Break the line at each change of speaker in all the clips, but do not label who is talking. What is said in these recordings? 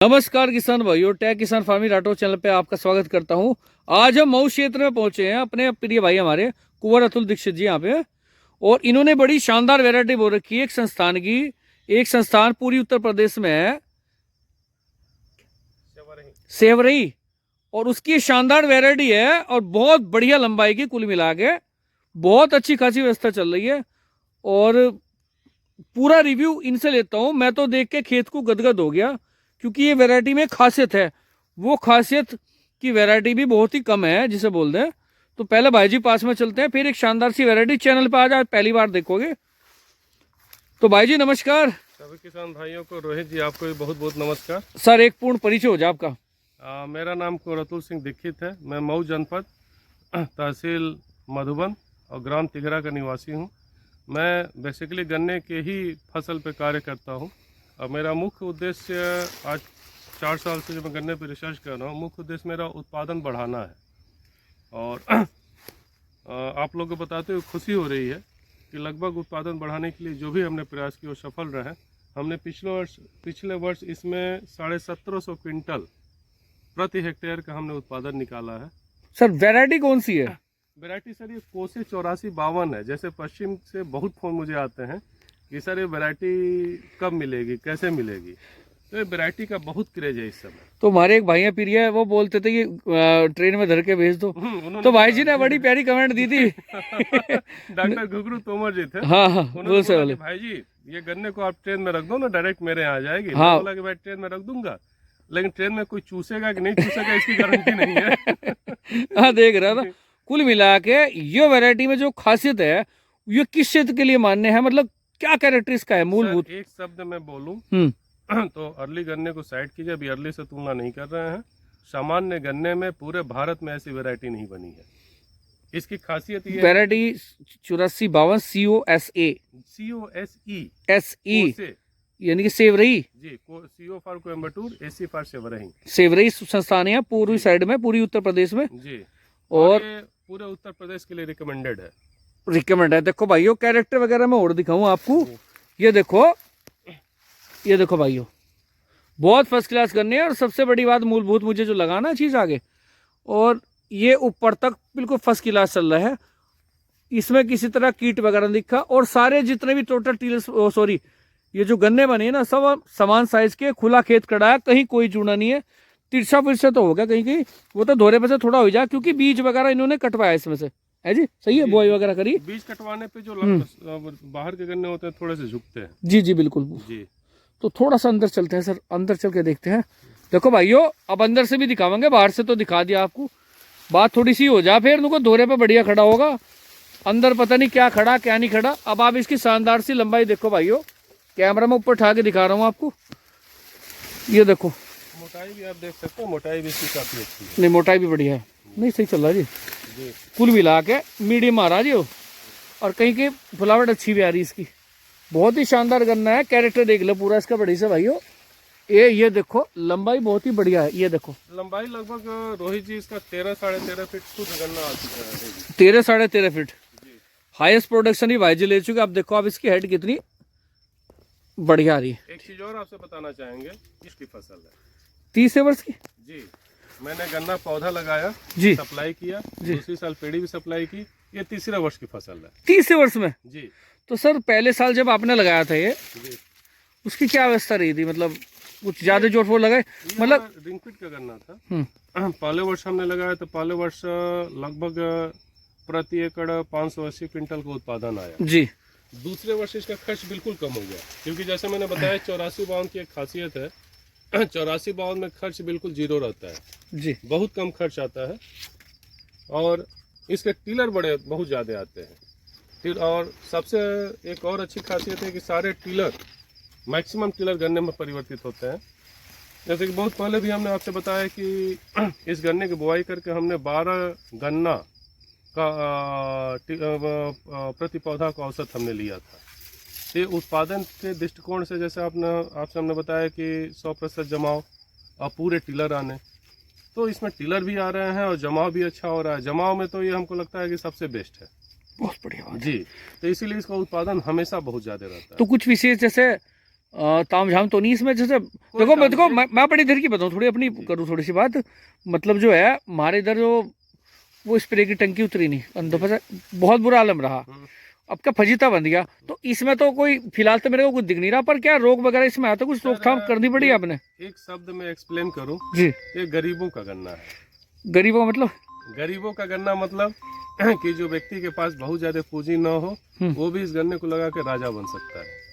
नमस्कार किसान भाइयों, टैग किसान फार्मिंग राठौर चैनल पे आपका स्वागत करता हूं। आज हम मऊ क्षेत्र में पहुंचे हैं, अपने प्रिय भाई हमारे कुंवर अतुल दीक्षित जी यहाँ पे, और इन्होंने बड़ी शानदार वैरायटी बोल रखी है एक संस्थान की। एक संस्थान पूरी उत्तर प्रदेश में है, सेवरही, और उसकी शानदार वैरायटी है और बहुत बढ़िया लंबाई की, कुल मिला के बहुत अच्छी खासी व्यवस्था चल रही है। और पूरा रिव्यू इनसे लेता हूँ। मैं तो देख के खेत को गदगद हो गया, क्योंकि ये वैरायटी में खासियत है, वो खासियत की वैरायटी भी बहुत ही कम है जिसे बोल दें। तो पहले भाई जी पास में चलते हैं, फिर एक शानदार सी वैरायटी चैनल पे आज पहली बार देखोगे। तो भाई जी नमस्कार।
सभी किसान भाइयों को, रोहित जी आपको भी बहुत बहुत नमस्कार।
सर एक पूर्ण परिचय हो जाए आपका।
मेरा नाम कुंवर अतुल सिंह दीक्षित है। मैं मऊ जनपद तहसील मधुबन और ग्राम तिघरा का निवासी हूँ। मैं बेसिकली गन्ने के ही फसल पे कार्य करता हूँ और मेरा मुख्य उद्देश्य, आज 4 साल से जो मैं गन्ने पे रिसर्च कर रहा हूँ, मुख्य उद्देश्य मेरा उत्पादन बढ़ाना है। और आप लोगों को बताते हुए खुशी हो रही है कि लगभग उत्पादन बढ़ाने के लिए जो भी हमने प्रयास किए वो सफल रहे। हमने पिछले वर्ष इसमें 1750 क्विंटल प्रति हेक्टेयर का हमने उत्पादन निकाला है।
सर वैरायटी कौन सी है?
वैरायटी सर ये कोसे 8452 है। जैसे पश्चिम से बहुत फोन मुझे आते हैं कि सर ये वैरायटी कब मिलेगी, कैसे मिलेगी, तो ये वैरायटी का बहुत क्रेज है इस समय।
तो हमारे एक भाई प्रिय है, वो बोलते थे कि ट्रेन में धर के भेज दो। तो भाई जी ने बड़ी प्यारी कमेंट दी थी।
डॉक्टर घुघरू तोमर जी थे।
हाँ,
उन्होंने बोला कि भाई जी ये गन्ने को आप ट्रेन में रख दो ना, डायरेक्ट मेरे यहाँ आ जाएगी।
हाँ।
बोला कि भाई ट्रेन में रख दूंगा, लेकिन ट्रेन में कोई चूसेगा कि नहीं चूसेगा इसकी गारंटी नहीं है।
हाँ देख रहा था। कुल मिला के ये वैरायटी में जो खासियत है, ये किस क्षेत्र के लिए मान्य है, मतलब क्या कैरेक्टरिस्टिक का है मूलभूत?
एक शब्द में बोलूं तो अर्ली गन्ने को साइड कीजिए, अभी अर्ली से तुलना नहीं कर रहे हैं। सामान्य गन्ने में पूरे भारत में ऐसी वैरायटी नहीं बनी है। इसकी खासियत ये
वैरायटी 8452 COSE यानी कि सेवरही
जी, CO for Coimbatore, AC for Sevarhi.
Sevarhi संस्थान है पूर्वी साइड में, पूरी उत्तर प्रदेश में
जी,
और
ये पूरे उत्तर प्रदेश के लिए रिकमेंडेड है।
रिकमेंड है। देखो भाइयों, कैरेक्टर वगैरह मैं और दिखाऊं आपको। ये देखो भाइयों, बहुत फर्स्ट क्लास करने हैं। और सबसे बड़ी बात मूलभूत मुझे जो लगाना चीज आगे, और ये ऊपर तक बिल्कुल फर्स्ट क्लास चल रहा है। इसमें किसी तरह कीट वगैरह दिखा, और सारे जितने भी टोटल टीलर ये जो गन्ने बने ना, सब समान साइज के, खुला खेत कड़ा है, कहीं कोई चूना नहीं है। तिरछा फिरछा तो हो गया कहीं कहीं, वो तो धोरे पे से थोड़ा हो जाए, क्योंकि बीज वगैरह इन्होंने कटवाया इसमें से, है जी, सही है, बुआई वगैरह करी।
बीज कटवाने पे जो बाहर के गन्ने होते हैं थोड़े से झुकते हैं।
जी जी बिल्कुल जी। तो थोड़ा सा अंदर चलते हैं सर, अंदर चल के देखते हैं। देखो भाइयों, अब अंदर से भी दिखावांगे, बाहर से तो दिखा दिया आपको। बात थोड़ी सी हो जाए, फिर उनको धोरे पे बढ़िया खड़ा होगा, अंदर पता नहीं क्या खड़ा क्या नहीं खड़ा। अब आप इसकी शानदार सी लंबाई देखो भाइयों, कैमरा में ऊपर उठा के दिखा रहा हूँ आपको। ये देखो,
मोटाई भी आप देख सकते हो, मोटाई भी इसकी काफी अच्छी है।
नहीं मोटाई भी बढ़िया है, नहीं सही चल रहा जी। कुल मिला के मीडियम आ रहा जी। और कहीं की फुलावट अच्छी भी आ रही इसकी, बहुत ही शानदार गन्ना है। कैरेक्टर देख लो पूरा इसका बड़ी से भाइयों। ये देखो लंबाई बहुत ही बढ़िया है। ये देखो
लंबाई लगभग रोहित जी इसका 13 साढ़े 13 फीट शुद्ध गन्ना आ चुका है।
13 साढ़े 13 फीट हाईएस्ट प्रोडक्शन ही भाई जी ले चुके। आप देखो आप इसकी हेड कितनी बढ़िया आ रही है।
एक चीज और आपसे बताना चाहेंगे, इसकी फसल है
30 वर्ष की
जी। मैंने गन्ना पौधा लगाया
जी,
सप्लाई किया, दूसरी साल पेड़ी भी सप्लाई की। ये तीसरा वर्ष की फसल है।
30 वर्ष में
जी।
तो सर पहले साल जब आपने लगाया था ये
जी,
उसकी क्या अवस्था रही थी, मतलब कुछ ज्यादा जोर फोर लगाए? मतलब
रिंगपिट का गन्ना था। पहले वर्ष हमने लगाया तो पहले वर्ष लगभग प्रति एकड़ 580 क्विंटल का उत्पादन आया
जी।
दूसरे वर्ष इसका खर्च बिल्कुल कम हो गया, क्योंकि जैसे मैंने बताया 8452 की एक खासियत है, 8452 में खर्च बिल्कुल जीरो रहता है
जी,
बहुत कम खर्च आता है। और इसके टिलर बहुत ज़्यादा आते हैं। और सबसे एक और अच्छी खासियत है कि सारे टिलर, मैक्सिमम टिलर गन्ने में परिवर्तित होते हैं। जैसे कि बहुत पहले भी हमने आपसे बताया कि इस गन्ने की बुआई करके हमने 12 गन्ना का प्रति पौधा का औसत हमने लिया था। ये उत्पादन के दृष्टिकोण से, जैसे आपसे हमने बताया कि 100% जमाव और पूरे टिलर आने, तो इसमें टिलर भी आ रहे हैं और जमाव भी अच्छा हो रहा है। जमाव में तो ये हमको लगता है कि सबसे बेस्ट है।
बहुत बढ़िया बात
जी, तो इसीलिए इसका उत्पादन हमेशा बहुत ज़्यादा रहता है।
तो कुछ विशेष जैसे तामझाम तो नहीं इसमें। जैसे देखो मैं बड़ी देर की बताऊँ, थोड़ी अपनी करूँ थोड़ी सी बात। मतलब जो है हमारे इधर जो वो स्प्रे की टंकी उतरी नहीं अंदर से, बहुत बुरा आलम रहा। अब क्या फजीता बन गया। तो इसमें तो कोई फिलहाल तो मेरे को कुछ दिख नहीं रहा, पर क्या रोग वगैरह इसमें आता, कुछ रोकथाम करनी पड़ी आपने?
एक शब्द में एक्सप्लेन करूं
जी।
ये गरीबों का गन्ना है।
गरीबों का मतलब?
गरीबों का गन्ना मतलब कि जो व्यक्ति के पास बहुत ज्यादा पूंजी ना हो वो भी इस गन्ने को लगा के राजा बन सकता है।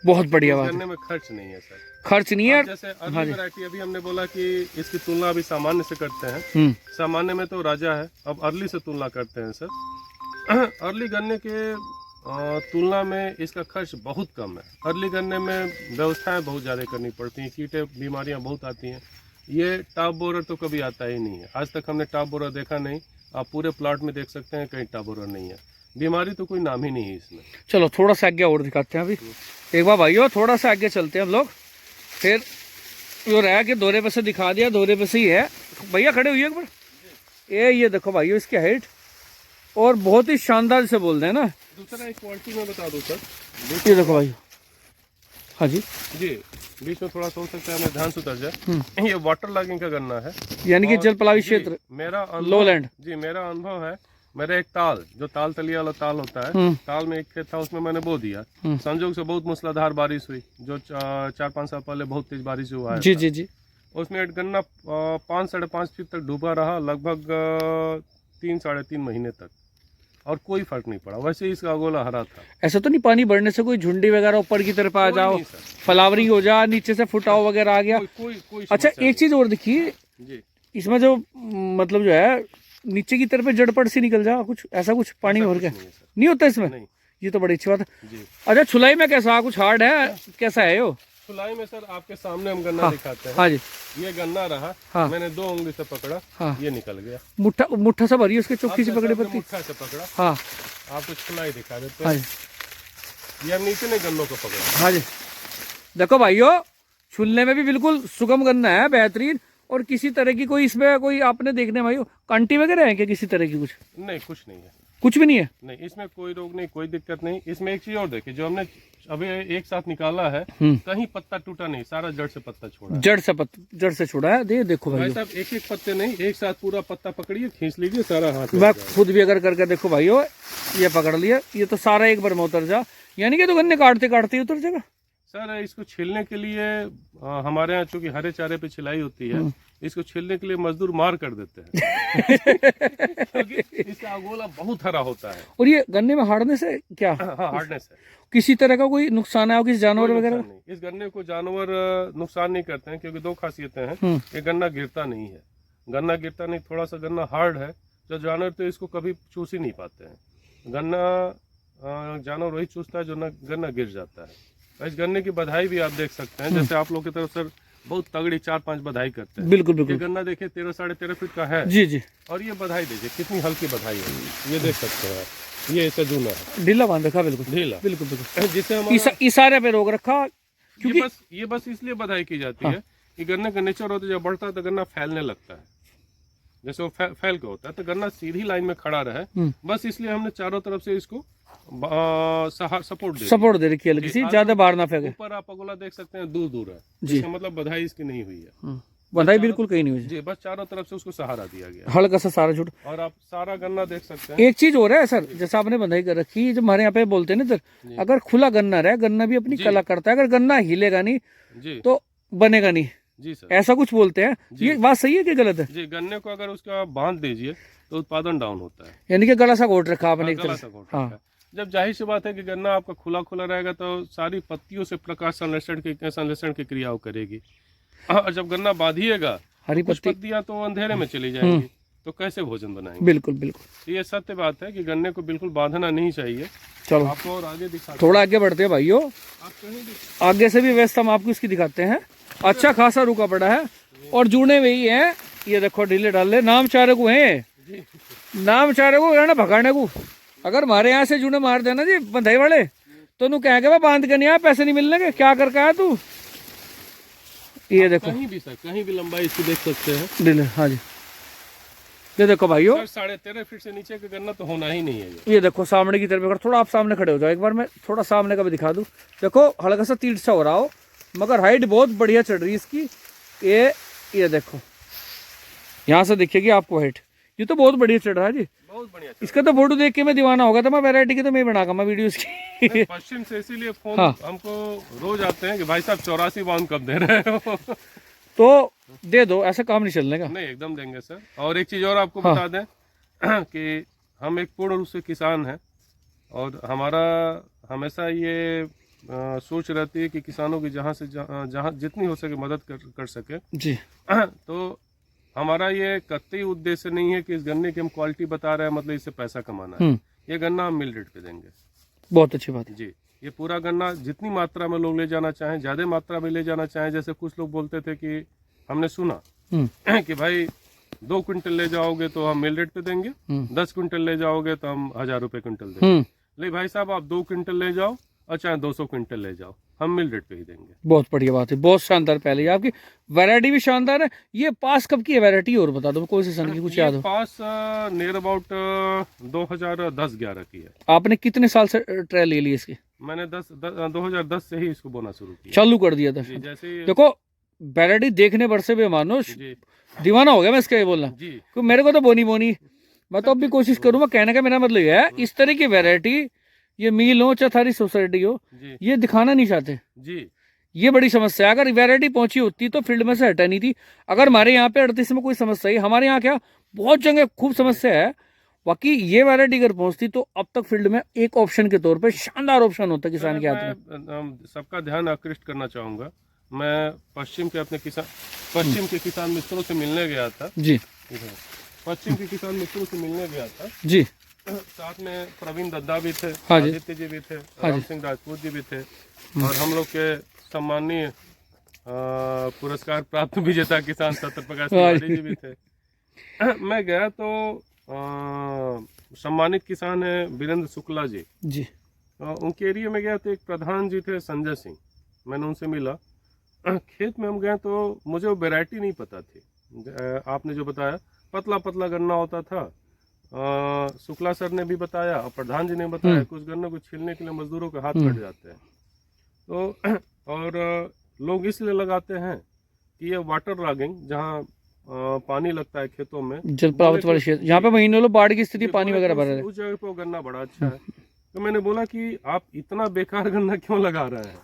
बहुत बढ़िया बात है।
गन्ने में खर्च नहीं है सर,
खर्च नहीं है।
जैसे अर्ली वैरायटी अभी हमने बोला कि इसकी तुलना अभी सामान्य से करते हैं। सामान्य में तो राजा है, अब अर्ली से तुलना करते हैं सर। अर्ली गन्ने के तुलना में इसका खर्च बहुत कम है। अर्ली गन्ने में व्यवस्थाएं बहुत ज़्यादा करनी पड़ती हैं, कीटे बीमारियां बहुत आती हैं। ये टॉप बोरर तो कभी आता ही नहीं है, आज तक हमने टॉप बोरर देखा नहीं। आप पूरे प्लॉट में देख सकते हैं कहीं टॉप बोरर नहीं है, बीमारी तो कोई नाम ही नहीं है इसमें।
चलो थोड़ा सा आगे और दिखाते हैं अभी एक बार भाइयों, थोड़ा सा आगे चलते हैं हम लोग। फिर जो रहा कि दौरे पे से दिखा दिया, दौरे पे से ही है। भैया खड़े हुई एक बार, ये देखो भाइयों इसकी हाइट, और बहुत ही शानदार से बोल रहे हैं ना।
दूसरा एक क्वालिटी में बता दूं सर,
ये देखो भाई। हाँ जी
जी, बीच में थोड़ा सा हो सकता है मैं ध्यान से उतर जाए। ये वाटर लॉगिंग का गन्ना है,
यानी कि जल पलावी क्षेत्र,
मेरा
लोलैंड।
जी मेरा अनुभव है, मेरा एक ताल जो ताल तलिया वाला ताल होता है, ताल में एक खेत था, उसमें मैंने बो दिया। संजोग से बहुत मूसलाधार बारिश हुई, जो 4-5 साल पहले बहुत तेज बारिश हुआ है।
जी जी जी।
उसमें एक गन्ना 5-5.5 फीट तक डूबा रहा, लगभग 3-3.5 महीने तक, और कोई फर्क नहीं पड़ा। वैसे ही इसका अगोला हरा था।
ऐसा तो नहीं पानी बढ़ने से कोई झुंडी वगैरह ऊपर की तरफ आ जाओ, फ्लावरिंग हो जा, नीचे से फुटाव वगैरह आ गया?
कोई
अच्छा एक चीज और देखिए इसमें, जो मतलब जो है नीचे की तरफ जड़ पड़ सी निकल जा, कुछ ऐसा कुछ पानी भर के नहीं होता इसमें? नहीं। ये तो बड़ी अच्छी बात है। अच्छा छुलाई में कैसा, कुछ हार्ड है, कैसा है वो?
छुलाई में सर आपके सामने हम गन्ना दिखाते हैं।
हाँ जी।
ये गन्ना रहा, मैंने 2 उंगली से पकड़ा, ये निकल गया।
मुट्ठा से भरी उसके चौकी से पकड़े पत्ती,
मुट्ठा से पकड़ा।
हाँ
आपको छुलाई दिखा देते हैं। ये हम नीचे ने गन्नों को पकड़ा।
हाँ जी देखो भाइयों, छुलने में भी बिल्कुल सुगम गन्ना है, बेहतरीन। और किसी तरह की कोई इसमें कोई आपने देखने भाइयों कांटी वगैरह है क्या किसी तरह की? कुछ
नहीं, कुछ नहीं है।
कुछ भी नहीं है? नहीं,
इसमें कोई रोग नहीं, कोई दिक्कत नहीं। इसमें एक चीज और देखिए, जो हमने अभी एक साथ निकाला है, कहीं पत्ता टूटा नहीं, सारा जड़ से पत्ता छोड़ा है।
जड़ से छोड़ा है। देखो भाई
साहब, एक एक पत्ते नहीं, एक साथ पूरा पत्ता पकड़िए, खींच लीजिए, सारा हाथ
मैं खुद भी अगर करके देखो भाइयों, ये पकड़ लिया, ये तो सारा एक बार में उतर जा, यानी कि तो गन्ने काटते काटते उतर जाएगा।
सर इसको छीलने के लिए हमारे यहाँ चूंकि हरे चारे पे छिलाई होती है, इसको छीलने के लिए मजदूर मार कर देते हैं। क्योंकि इसका अगोला बहुत हरा होता है।
और ये गन्ने में हार्डनेस है क्या?
हाँ, हार्डनेस है।
किसी तरह का कोई नुकसान है किसी जानवर वगैरह?
इस गन्ने को जानवर नुकसान नहीं करते हैं, क्योंकि 2 खासियतें हैं। ये गन्ना गिरता नहीं है, गन्ना गिरता नहीं, थोड़ा सा गन्ना हार्ड है, जो जानवर तो इसको कभी चूस ही नहीं पाते हैं। गन्ना जानवर वही चूसता है जो गन्ना गिर जाता है। इस गन्ने की बधाई भी आप देख सकते हैं, जैसे आप लोग की तरफ सर बहुत तगड़ी 4-5 बधाई करते हैं।
बिल्कुल बिल्कुल।
ये गन्ना देखिए 13-13.5 फीट का है।
जी जी।
और ये बधाई देखिए कितनी हल्की बधाई है, ये देख सकते हैं। ये ऐसा जूना है,
ढीला बांध रखा, बिल्कुल
ढीला,
बिल्कुल बिल्कुल,
जिसे
इशारे पे रोक रखा। क्योंकि
ये बस इसलिए बधाई की जाती है कि गन्ने का नेचर होता है, जब बढ़ता है तो गन्ना फैलने लगता है, जैसे वो फैल के होता है, तो गन्ना सीधी लाइन में खड़ा रहे, बस इसलिए हमने चारों तरफ से इसको
सपोर्ट दे रखी है, किसी ज्यादा बाहर ना फेंके।
ऊपर आप अगोला देख सकते हैं, दूर दूर है जी, मतलब बधाई इसकी नहीं हुई है,
बधाई बिल्कुल कहीं नहीं हुई
जी, बस चारों तरफ से उसको सहारा दिया गया,
हल्का सा सारा छूट।
और आप सारा गन्ना देख सकते हैं।
एक चीज हो रहा है सर, जैसा आपने बधाई कर रखी, जो हमारे यहाँ पे बोलते हैं ना सर, अगर खुला गन्ना रहे, गन्ना भी अपनी कला करता है, अगर गन्ना हिलेगा नहीं तो बनेगा नहीं
जी सर,
ऐसा कुछ बोलते हैं। ये बात सही है कि गलत है?
जी, गन्ने को अगर उसका बांध दीजिए तो उत्पादन डाउन होता है,
यानी कि गला सा घोट रखा आपने एक तरह से।
हाँ, जब जाहिर सी बात है कि गन्ना आपका खुला खुला रहेगा तो सारी पत्तियों से प्रकाश संश्लेषण की क्रियाओं करेगी। जब गन्ना बांधिएगा, हरी पत्तियां तो अंधेरे में चली जाएंगी, तो कैसे भोजन बनाएंगे?
बिल्कुल बिल्कुल,
ये सत्य बात है कि गन्ने को बिल्कुल बांधना नहीं चाहिए।
चलो
आपको और आगे दिखा,
थोड़ा आगे बढ़ते हैं भाइयों, आगे से भी व्यवस्था हम आपको इसकी दिखाते हैं। अच्छा खासा रुका पड़ा है और जुड़े हुए ही है, ये देखो ढीले ढाले, नाम चारे को है, नाम चारे को रहना भगाने को। अगर हमारे यहाँ से जुड़े मार देना जी बंधाई वाले, तो नू कहेंगे बांध के नहीं आया, पैसे नहीं मिलने के, क्या करके आया तू? ये देखो
कहीं भी लंबाई इसकी देख सकते हैं,
ढीले। हाँ जी, ये देखो भाइयों,
13.5 फीट से नीचे का गन्ना तो होना ही नहीं है।
ये देखो सामने की तरफ, अगर थोड़ा आप सामने खड़े हो जाओ, एक बार मैं थोड़ा सामने का भी दिखा दूं। देखो हल्का सा तीर सा हो रहा हो, मगर हाइट बहुत बढ़िया चढ़ रही है इसकी। ये देखो, यहाँ से दिखेगी आपको हाइट। ये तो बहुत बढ़िया चढ़ रहा है जी,
बहुत बढ़िया।
इसका तो फोटो देख के मैं दीवाना होगा था। मैं वैरायटी की तो मैं बनाऊंगा मैं वीडियो इसकी।
पश्चिम से इसीलिए फोन
हाँ।
हमको रोज आते हैं कि भाई साहब 84 बाउंड कब दे रहे हो।
तो दे दो, ऐसा काम नहीं चलने का।
नहीं, एकदम देंगे सर। और एक चीज और आपको
हाँ।
बता दें कि हम एक पूर्ण रूप से किसान हैं और हमारा हमेशा ये सोच रहती है कि किसानों की जहाँ से जहाँ जितनी हो सके मदद कर सके
जी।
तो हमारा ये कतई उद्देश्य नहीं है कि इस गन्ने की हम क्वालिटी बता रहे हैं मतलब इससे पैसा कमाना है। ये गन्ना हम मिल रेट पे देंगे।
बहुत अच्छी बात है
जी। ये पूरा गन्ना जितनी मात्रा में लोग ले जाना चाहें, ज्यादा मात्रा में ले जाना चाहें, जैसे कुछ लोग बोलते थे कि हमने सुना कि भाई 2 क्विंटल ले जाओगे तो हम मिल रेट पे देंगे, 10 क्विंटल ले जाओगे तो हम 1000 रुपए क्विंटल देंगे। ले भाई साहब आप 2 क्विंटल ले जाओ और चाहे 200 क्विंटल ले जाओ, हम मिल रेट पे ही देंगे।
बहुत बढ़िया बात है, बहुत शानदार। पहले आपकी वैरायटी भी शानदार है। ये पास कब की है वैरायटी और बता दो, कोई सी सन की कुछ याद हो?
पास नियर अबाउट 2010-11 की है।
आपने कितने साल से ट्रायल ले ली इसकी?
मैंने 2010 से ही इसको बोना शुरू किया,
चालू कर दिया था।
जैसे
देखो वैरायटी देखने भर से भी मानो दीवाना हो गया मैं इसका, ये बोलना क्योंकि मेरे को तो बोनी मैं तो अब भी कोशिश करूंगा। कहने का मेरा मतलब है इस तरह की वैरायटी, ये मील हो चाहे थारी सोसाइटी हो, ये दिखाना नहीं चाहते
जी।
ये बड़ी समस्या है। अगर वैरायटी पहुंची होती तो फील्ड में से हटा नहीं थी। अगर हमारे यहाँ पे 38 में कोई समस्या है, हमारे यहाँ क्या बहुत जगह खूब समस्या है, बाकी ये वैरायटी अगर पहुंचती तो अब तक फील्ड में एक ऑप्शन के तौर पे शानदार ऑप्शन होता किसान के हाथ में।
सबका ध्यान आकृष्ट करना चाहूंगा, मैं पश्चिम के किसान मित्रों से मिलने गया था
जी।
पश्चिम के किसान मित्रों से मिलने गया था
जी।
साथ में प्रवीण दद्दा भी थे,
हाँ जी।
आदित्य जी भी थे, राम सिंह राजपूत जी भी थे और हम लोग के सम्मानीय पुरस्कार प्राप्त विजेता किसान सत्यप्रकाश तिवारी जी भी थे। मैं गया तो सम्मानित किसान है वीरेंद्र शुक्ला जी
जी।
उनके एरिया में गया तो एक प्रधान जी थे संजय सिंह, मैंने उनसे मिला। खेत में हम गए तो मुझे वो वैरायटी नहीं पता थी। आपने जो बताया पतला पतला गन्ना होता था, शुक्ला सर ने भी बताया और प्रधान जी ने बताया कि उस गन्ने को छीलने के लिए मजदूरों के हाथ कट जाते हैं। तो और लोग इसलिए लगाते हैं कि ये वाटर लॉगिंग, जहाँ पानी लगता है खेतों में,
जल प्राप्त वाले क्षेत्र, यहाँ पे महीनों लो बाढ़ की स्थिति, पानी वगैरह भरा है,
उस जगह पे वो गन्ना बड़ा अच्छा है। तो मैंने बोला कि आप इतना बेकार गन्ना क्यों लगा रहे हैं,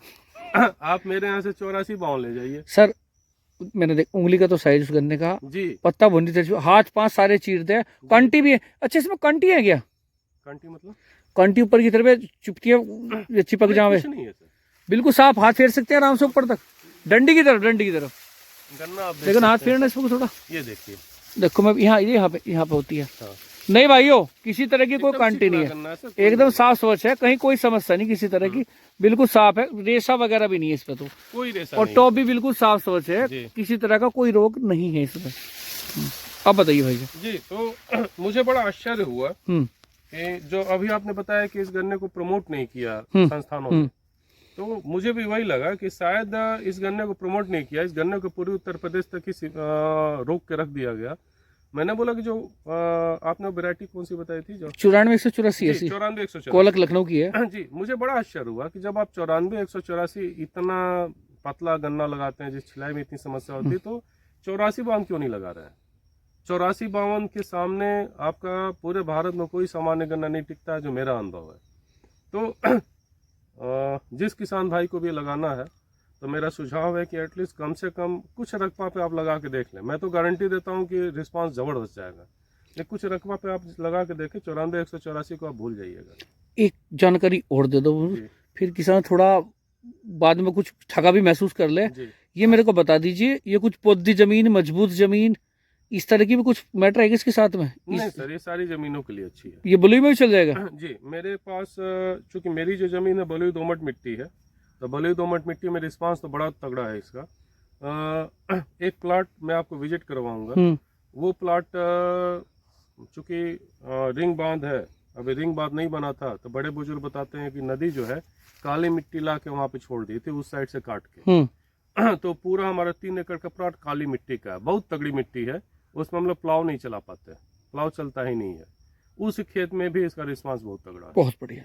आप मेरे यहाँ से 84 बाउंड ले जाइए।
सर मैंने देख उंगली का तो साइज उस गन्ने का
जी,
पत्ता भुंडी थे, हाथ पांच सारे चीरते हैं, कंटी भी है। अच्छा इसमें कंटी है क्या?
कंटी मतलब
कंटी ऊपर की तरफ चुपकी है, चिपक जावे?
नहीं है सर,
बिल्कुल साफ, हाथ फेर सकते हैं आराम से ऊपर तक, डंडी की तरफ
गन्ना आप
लेकिन हाथ फेरना इसको थोड़ा,
ये देखिए,
देखो मैं यहाँ पे होती है।
हाँ।
नहीं भाइयों किसी तरह की कोई कांटी नहीं है, एकदम साफ स्वच्छ है, कहीं कोई समस्या नहीं किसी तरह की, बिल्कुल साफ है, रेशा वगैरह भी नहीं है इसमें तो,
कोई रेशा
और
नहीं
टॉप भी बिल्कुल साफ स्वच्छ है,
जी।
किसी तरह का कोई रोग नहीं है इसमें। अब बताइए भाई
जी। तो मुझे बड़ा आश्चर्य हुआ कि जो अभी आपने बताया कि इस गन्ने को प्रमोट नहीं किया संस्थानों ने, तो मुझे भी वही लगा कि शायद इस गन्ने को प्रमोट नहीं किया, इस गन्ने को पूरी उत्तर प्रदेश तक ही रोक के रख दिया गया। मैंने बोला कि जो आपने वैरायटी कौन सी बताई थी, जो
94-184
94-184
कोलक लखनऊ की है
जी, मुझे बड़ा आश्चर्य हुआ कि जब आप 94-184 इतना पतला गन्ना लगाते हैं, जिस छिलाई में इतनी समस्या होती है, तो 84 बावन क्यों नहीं लगा रहे हैं? 84 बावन के सामने आपका पूरे भारत में कोई सामान्य गन्ना नहीं टिकता है, जो मेरा अनुभव है। तो जिस किसान भाई को भी लगाना है तो मेरा सुझाव है कि एटलीस्ट कम से कम कुछ रकबा पे आप लगा के देख लें। मैं तो गारंटी देता हूं कि रिस्पांस जबरदस्त जाएगा, लेकिन कुछ रकबा पे आप लगा के देखें, 94-184 को आप भूल जाइएगा।
एक जानकारी और दे दो, फिर किसान थोड़ा बाद में कुछ ठगा भी महसूस कर ले। ये मेरे को बता दीजिए, ये कुछ पौधी जमीन, मजबूत जमीन, इस तरह की भी कुछ मैटर है इसके साथ में?
नहीं सर, ये सारी जमीनों के लिए अच्छी है।
ये बलुई में भी चल जाएगा?
जी, मेरे पास चूंकि मेरी जो जमीन है बलुई दोमट मिट्टी है, तो बलुई दोमट मिट्टी में रिस्पांस तो बड़ा तगड़ा है इसका। एक प्लाट मैं आपको विजिट करवाऊंगा, वो प्लाट चूंकि रिंग बांध है, अभी रिंग बांध नहीं बना था, तो बड़े बुजुर्ग बताते हैं कि नदी जो है काली मिट्टी ला के वहाँ पे छोड़ दी थी, उस साइड से काट के। तो पूरा हमारा 3 एकड़ का प्लाट काली मिट्टी का है, बहुत तगड़ी मिट्टी है, उसमें हम लोग प्लाव नहीं चला पाते, प्लाव चलता ही नहीं है। उस खेत में भी इसका रिस्पांस बहुत तगड़ा है।
बहुत बढ़िया।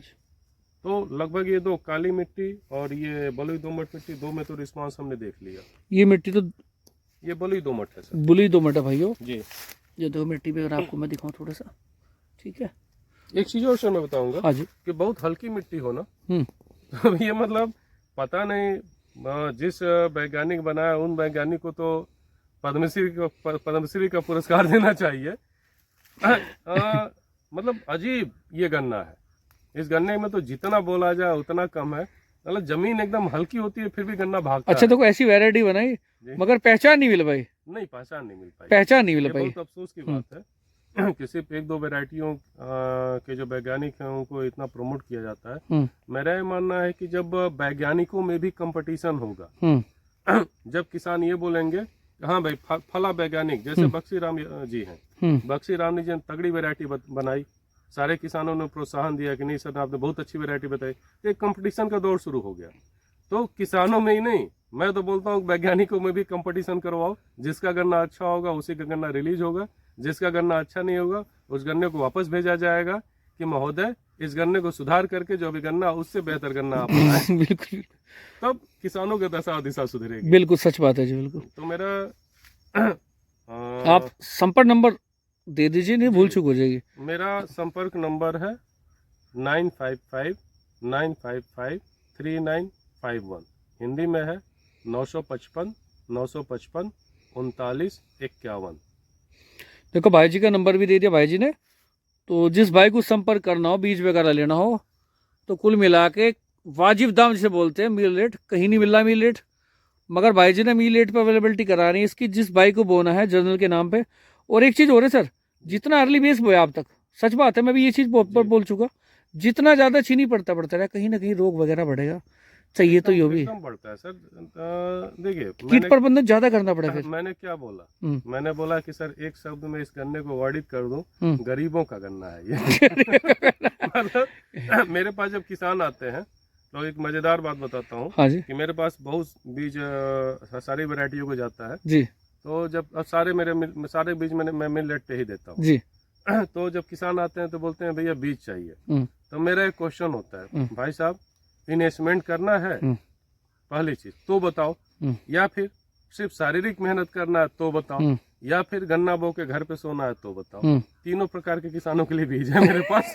तो लगभग ये दो काली मिट्टी और ये बलुई दोमट मिट्टी, दो में तो रिस्पांस हमने देख लिया।
ये मिट्टी तो
ये बलुई दोमट है सर।
बुली दोमट है भाइयों।
जी,
ये दो मिट्टी भी अगर आपको मैं दिखाऊं थोड़ा सा, ठीक है।
एक चीज और सर मैं बताऊंगा
हाँ जी।
कि बहुत हल्की मिट्टी हो ना,
हम्म।
तो ये मतलब पता नहीं जिस वैज्ञानिक बनाया उन वैज्ञानिक को तो पद्मश्री का पुरस्कार देना चाहिए। मतलब अजीब ये गन्ना है। इस गन्ने में तो जितना बोला जाए उतना कम है। मतलब जमीन एकदम हल्की होती है फिर भी गन्ना भागता
अच्छा,
है।
देखो ऐसी वैरायटी बनाई
जी।
मगर पहचान नहीं मिल पाई।
नहीं, पहचान नहीं मिल पाई।
पहचान नहीं मिल
ये
पाई।
बहुत अफसोस की बात है कि सिर्फ एक दो वेराइटियों के जो वैज्ञानिक हैं उनको इतना प्रमोट किया जाता है। मेरा ये मानना है कि जब वैज्ञानिकों में भी कंपटीशन होगा, जब किसान ये बोलेंगे हाँ भाई फला वैज्ञानिक, जैसे बख्शी राम जी हैं, बख्शी राम जी ने तगड़ी वैरायटी बनाई, सारे किसानों ने प्रोत्साहन दिया कि नहीं सर आपने बहुत अच्छी वैरायटी बताई, तो एक कंपटीशन का दौर शुरू हो गया। तो किसानों में ही नहीं, मैं तो बोलता हूँ वैज्ञानिकों में भी कंपटीशन करवाओ। जिसका गन्ना अच्छा होगा उसी का गन्ना रिलीज होगा, जिसका गन्ना अच्छा नहीं होगा उस गन्ने को वापस भेजा जाएगा कि महोदय इस गन्ने को सुधार करके जो भी गन्ना उससे बेहतर गन्ना आप बनाएं।
बिल्कुल।
तब किसानों की दशा दिशा सुधरेगी।
बिल्कुल सच बात है जी, बिल्कुल।
तो मेरा
आप संपर्क नंबर दे दीजिए, नहीं भूल चूक हो जाएगी।
मेरा संपर्क नंबर है 9559553951। हिंदी में है 955 955 3951।
देखो भाई जी का नंबर भी दे दिया भाई जी ने, तो जिस भाई को संपर्क करना हो, बीज वगैरह लेना हो, तो कुल मिला के वाजिब दाम जिसे बोलते हैं, मील रेट कहीं नहीं मिल रहा मील रेट, मगर भाई जी ने मील रेट पर अवेलेबिलिटी करा रही है इसकी, जिस भाई को बोना है जर्नल के नाम पे। और एक चीज़ और है सर, जितना अर्ली बेस बोया आप तक, सच बात है, मैं भी ये चीज़ बोल चुका, जितना ज़्यादा चीनी पड़ता रहा कहीं ना कहीं रोग वगैरह बढ़ेगा, चाहिए तो ये भी
एकदम बढ़ता है सर। देखिए
कीट प्रबंधन ज्यादा करना पड़ा फिर।
मैंने क्या बोला, मैंने बोला कि सर एक शब्द में इस गन्ने को वर्णित कर दूं, गरीबों का गन्ना है ये। मतलब मेरे पास जब किसान आते हैं तो एक मजेदार बात बताता हूँ।
हाँ जी।
कि मेरे पास बहुत बीज सारी वैरायटियों को जाता है
जी।
तो जब अब सारे बीज मैं मिल रेट पे ही देता हूँ
जी।
तो जब किसान आते हैं तो बोलते हैं भैया बीज चाहिए, तो मेरा एक क्वेश्चन होता है, भाई साहब इन्वेस्टमेंट करना है पहली चीज तो बताओ, या फिर सिर्फ शारीरिक मेहनत करना है तो बताओ, या फिर गन्ना बो के घर पे सोना है तो बताओ। तीनों प्रकार के किसानों के लिए बीज है मेरे पास।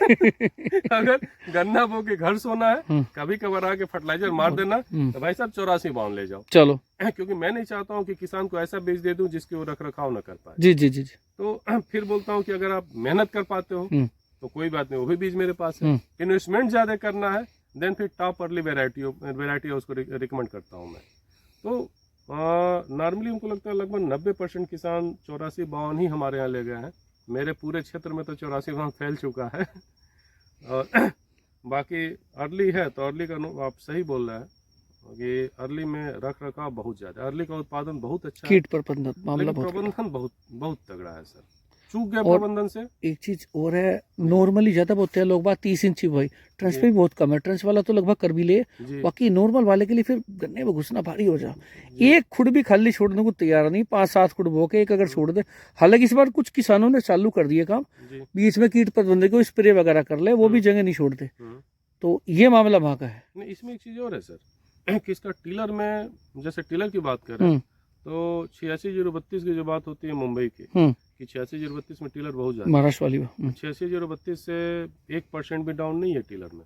अगर गन्ना बो के घर सोना है, कभी कभार आके फर्टिलाइजर मार देना, तो भाई साहब 84 बाउंड ले जाओ, चलो। क्योंकि मैं नहीं चाहता हूँ कि किसान को ऐसा बीज दे दूं जिसकी वो रख रखाव न कर पाए।
जी जी जी। तो
फिर बोलता हूँ कि अगर आप मेहनत कर पाते हो तो कोई बात नहीं, वो भी बीज मेरे पास है। इन्वेस्टमेंट ज्यादा करना है देन फिर टॉप अर्ली वेराइटी उसको रिकमेंड करता हूँ मैं। तो नॉर्मली हमको लगता है लगभग 90% किसान 84-52 ही हमारे यहाँ ले गए हैं। मेरे पूरे क्षेत्र में तो 84 फैल चुका है। और बाकी अर्ली है तो अर्ली का आप सही बोल रहे हैं कि अर्ली में रख रखाव बहुत ज्यादा, अर्ली का उत्पादन बहुत अच्छा है,
कीट प्रबंधन मामला
प्रबंधन बहुत तगड़ा है सर, चूक गया प्रबंधन से।
एक चीज और है, नॉर्मली ज्यादा बोलते हैं लोग बात 30 इंची भाई, ट्रंच पे भी बहुत कम है, ट्रंच वाला तो लगभग कर भी ले, बाकी नॉर्मल वाले के लिए फिर गन्ने में घुसना भारी हो जा। एक खुड भी खाली छोड़ने को तैयार नहीं, 5-7 खुड बो के एक अगर छोड़ दे। हालांकि इस बार कुछ किसानों ने चालू कर दिए काम, बीच में कीट प्रबंधन को स्प्रे वगैरह कर ले, वो भी जगह नहीं छोड़ते, तो ये मामला वहां का है।
इसमें एक चीज और है सर कि इसका टीलर में, जैसे टीलर की बात करें तो 86-032 की जो बात होती है मुंबई की, कि 86-032 में टीलर बहुत ज्यादा,
महाराष्ट्र वाली
86-032 से 1% भी डाउन नहीं है टीलर में।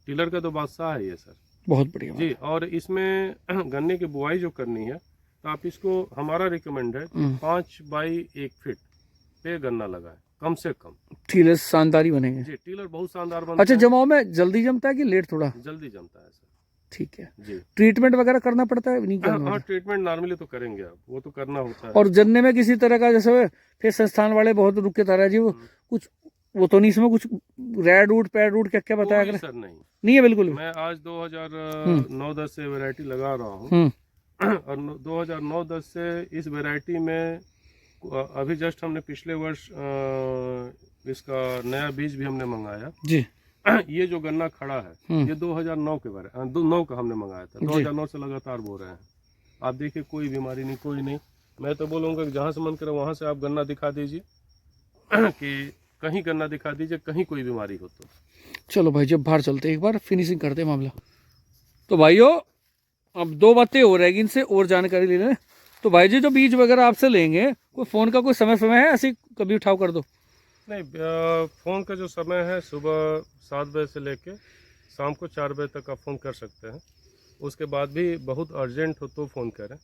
टीलर का तो बादशाह है ये सर,
बहुत बढ़िया
जी। और इसमें गन्ने की बुआई जो करनी है तो आप इसको, हमारा रिकमेंड है 5 बाई 1 फीट पे गन्ना लगाए कम से कम। टीलर
शानदार ही बनेंगे
जी, टीलर बहुत शानदार बनता है।
अच्छा, जमाव में जल्दी जमता है कि लेट? थोड़ा
जल्दी जमता है सर।
ठीक है
जी।
ट्रीटमेंट वगैरह करना पड़ता है नहीं?
हाँ, ट्रीटमेंट नॉर्मली तो करेंगे आप, वो तो करना होता है।
और गन्ने में किसी तरह का, जैसे फिर संस्थान वाले बहुत रुके तारा जी, वो कुछ वो तो नहीं, इसमें कुछ रेड रूट पैड रूट क्या क्या बताया कर?
सर
नहीं है बिल्कुल।
मैं आज 2009-10 से वैरायटी लगा रहा हूँ और 2009-10 से इस वैरायटी में अभी जस्ट हमने पिछले वर्ष इसका नया बीज भी हमने मंगाया जी। ये जो गन्ना खड़ा है ये 2009 के बारे 9 का हमने मंगाया था, 2009 से लगातार बो रहे हैं। आप देखिए कोई बीमारी नहीं, कोई नहीं। मैं तो बोलूँगा कि जहाँ से मन करे वहाँ से आप गन्ना दिखा दीजिए कि कहीं गन्ना दिखा दीजिए, कहीं कोई बीमारी हो तो।
चलो भाई जब बाहर चलते हैं, एक बार फिनिशिंग करते हैं मामला। तो भाइयों अब 2 बातें हो रहेगी, इनसे और जानकारी ले लें। तो भाई जी जो बीज वगैरह आपसे लेंगे, कोई फ़ोन का कोई समय है, ऐसे ही कभी उठाव कर दो?
नहीं, फ़ोन का जो समय है सुबह 7 बजे से लेके शाम को 4 बजे तक आप फ़ोन कर सकते हैं। उसके बाद भी बहुत अर्जेंट हो तो फ़ोन करें।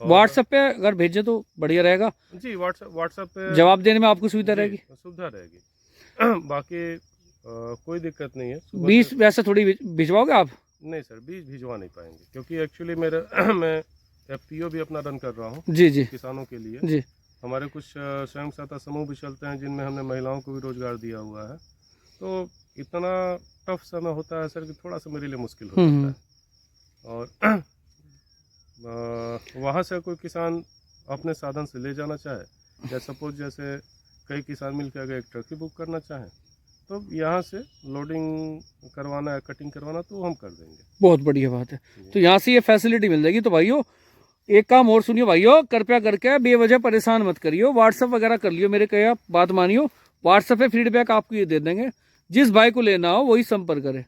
व्हाट्सएप पे अगर भेजे तो बढ़िया रहेगा,
जी, व्हाट्सएप पे
जवाब देने में आपको सुविधा रहेगी।
सुविधा रहेगी। बाकी कोई दिक्कत नहीं है।
बीज वैसे थोड़ी भिजवाओगे आप?
नहीं सर, बीज भिजवा नहीं पाएंगे, क्योंकि एक्चुअली मेरा मैं FPO भी अपना रन कर रहा हूँ
जी जी
किसानों के लिए।
जी।
हमारे कुछ स्वयं सहायता समूह भी चलते हैं जिनमें हमने महिलाओं को भी रोजगार दिया हुआ है। तो इतना टफ समय होता है सर कि थोड़ा सा मेरे लिए मुश्किल हो जाता है। और वहाँ से कोई किसान अपने साधन से ले जाना चाहे, या सपोज जैसे कई किसान मिलकर अगर एक ट्रक ही बुक करना चाहें, तो यहाँ से लोडिंग करवाना है, कटिंग करवाना, तो हम कर देंगे।
बहुत बढ़िया बात है। तो यहाँ से ये फैसिलिटी मिल जाएगी। तो भाइयों एक काम और सुनियो भाइयों, कृपया करके बेवजह परेशान मत करियो, व्हाट्सअप वगैरह कर लियो, मेरे कहे आप बात मानियो। व्हाट्सएप पे फीडबैक आपको ये दे देंगे, जिस भाई को लेना हो वही संपर्क करे।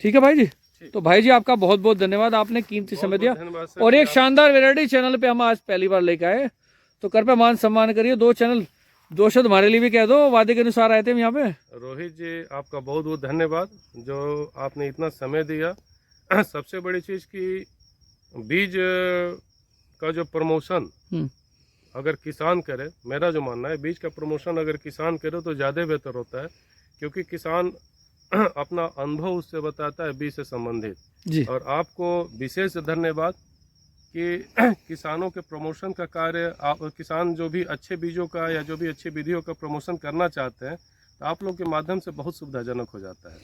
ठीक है भाई जी? तो भाई जी आपका बहुत बहुत धन्यवाद, आपने कीमती समय दिया। और एक शानदार वैरायटी चैनल पे हम आज पहली बार लेके आए, तो कृपया मान सम्मान करिए। 2 चैनल 2 शब्द हमारे लिए भी कह दो, वादे के अनुसार आए थे हम यहाँ पे।
रोहित जी आपका बहुत बहुत धन्यवाद, जो आपने इतना समय दिया। सबसे बड़ी चीज़ कि बीज का जो प्रमोशन अगर किसान करे, मेरा जो मानना है, बीज का प्रमोशन अगर किसान करे तो ज़्यादा बेहतर होता है, क्योंकि किसान अपना अनुभव उससे बताता है बीज से संबंधित
जी।
और आपको विशेष धन्यवाद कि किसानों के प्रमोशन का कार्य, आप किसान जो भी अच्छे बीजों का या जो भी अच्छी विधियों का प्रमोशन करना चाहते हैं, तो आप लोग के माध्यम से बहुत सुविधाजनक हो जाता है।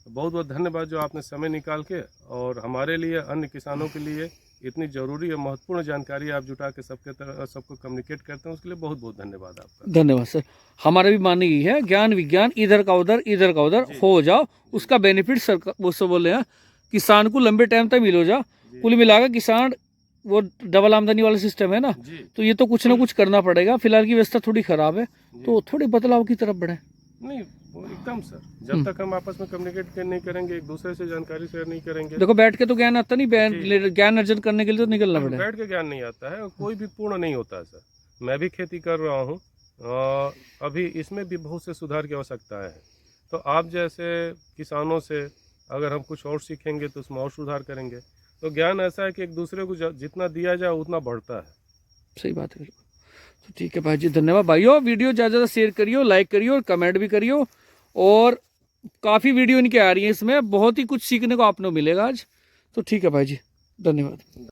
तो बहुत बहुत धन्यवाद जो आपने समय निकाल के और हमारे लिए, अन्य किसानों के लिए इतनी जरूरी और महत्वपूर्ण जानकारी आप जुटा के सबको कम्युनिकेट करते हैं, उसके लिए बहुत बहुत धन्यवाद आपका।
धन्यवाद सर। हमारा भी मानना यही है, ज्ञान विज्ञान इधर का उधर, इधर का उधर हो जाओ, उसका बेनिफिट सरकार वो सब बोले हैं किसान को लंबे टाइम तक मिलो जा। कुल मिलाकर किसान वो डबल आमदनी वाला सिस्टम है ना, तो ये तो कुछ ना कुछ करना पड़ेगा। फिलहाल की व्यवस्था थोड़ी खराब है, तो थोड़ी बदलाव की तरफ बढ़े।
नहीं एकदम सर, जब तक हम आपस में कम्युनिकेट नहीं करेंगे, एक दूसरे से जानकारी शेयर नहीं करेंगे।
देखो बैठ के तो ज्ञान आता नहीं, ज्ञान अर्जन करने के लिए तो निकलना पड़ेगा।
बैठ के ज्ञान नहीं आता है, कोई भी पूर्ण नहीं होता है सर। मैं भी खेती कर रहा हूँ, अभी इसमें भी बहुत से सुधार की आवश्यकता है। तो आप जैसे किसानों से अगर हम कुछ और सीखेंगे तो उसमें और सुधार करेंगे। तो ज्ञान ऐसा है कि एक दूसरे को जितना दिया जाए उतना बढ़ता है।
सही बात है, बिल्कुल। तो ठीक है भाई जी, धन्यवाद भाइयों। वीडियो ज़्यादा से ज़्यादा शेयर करियो, लाइक करियो और कमेंट भी करियो। और काफ़ी वीडियो इनकी आ रही है, इसमें बहुत ही कुछ सीखने को आपको मिलेगा आज। तो ठीक है भाई जी, धन्यवाद।